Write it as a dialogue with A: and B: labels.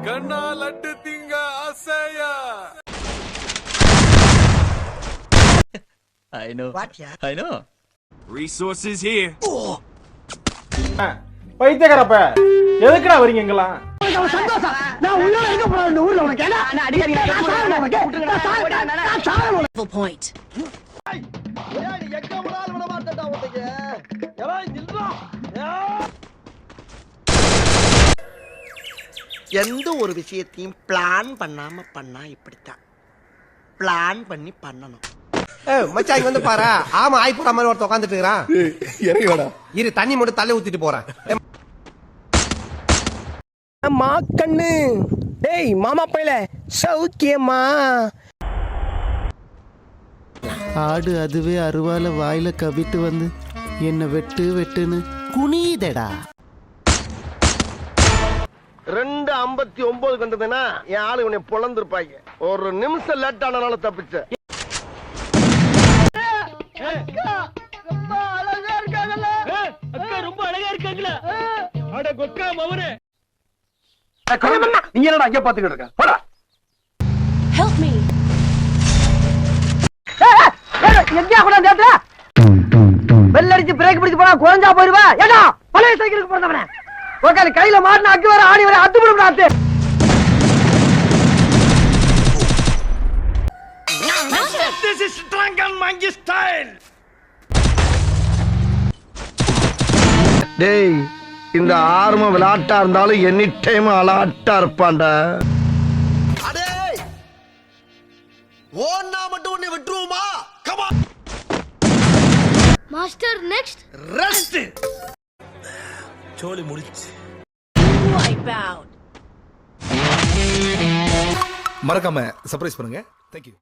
A: கண்ணா லட்டு திங்க ஆசையா.
B: I know. I know.
A: Resources here.
C: பைத்தியக்காரப்ப எதுக்குடா வரீங்க எங்கெல்லாம்?
D: நான் உள்ள எங்க போறேன் இந்த ஊர்ல உனக்கு என்ன அடிக்கடி
E: point.
D: எங்க போறாலும் விட மாட்டேன்டா உனக்கு எல்லாம் நில்றா. எந்த ஒரு விஷயத்தையும் பிளான் பண்ணாம பண்ணா இப்படித்தான். பிளான் பண்ணி பண்ணணும்.
F: மச்சான் இங்க வந்து பாரு. ஆமா ஆய் போற மாதிரி ஒருத்த உட்காந்துட்டு இருக்கான். எனக்கு வேடா. இரு தண்ணி மட்டும் தள்ளி ஊத்திட்டு போறேன். மா கண்ணு. டேய் மாமா பையல சௌக்கியமா?
G: ஆடு அதுவே அருவால வாயில கவிட்டு வந்து என்ன வெட்டு வெட்டுன்னு குனியுதடா.
D: 2:59 கண்டதுன்னா என் ஆளு இவனை பொழந்திருப்பாங்க. ஒரு நிமிஷம் லேட் ஆனால தப்பிச்ச. நீங்க என்னடா அங்க பாத்துக்கிட்டு இருக்க? போடா.
E: Help me.
D: எங்கயா கூட தேடுற? பெல் அடிச்சு பிரேக் பிடிச்சு போனா குறஞ்சா போயிருவா. ஏடா பழைய சைக்கிளுக்கு போறதவனே. ஓகே கையில மாட்டின அக்கு வர ஆணி வர அத்து விடுடா அத்து.
A: This is Drunken Monkey style.
D: டேய் இந்த ஆர்ம விளையாட்டா இருந்தாலும் எனி டைம் அலாட்டா இருப்பான்டா. அடே ஓன்னா மட்டும் உன்னை விட்டுருவோமா? Come on
E: Master next.
D: Rest.
A: சோலி முடிச்சு.
E: Wipe out.
A: மறக்காம சர்ப்ரைஸ் பண்ணுங்க. Thank you.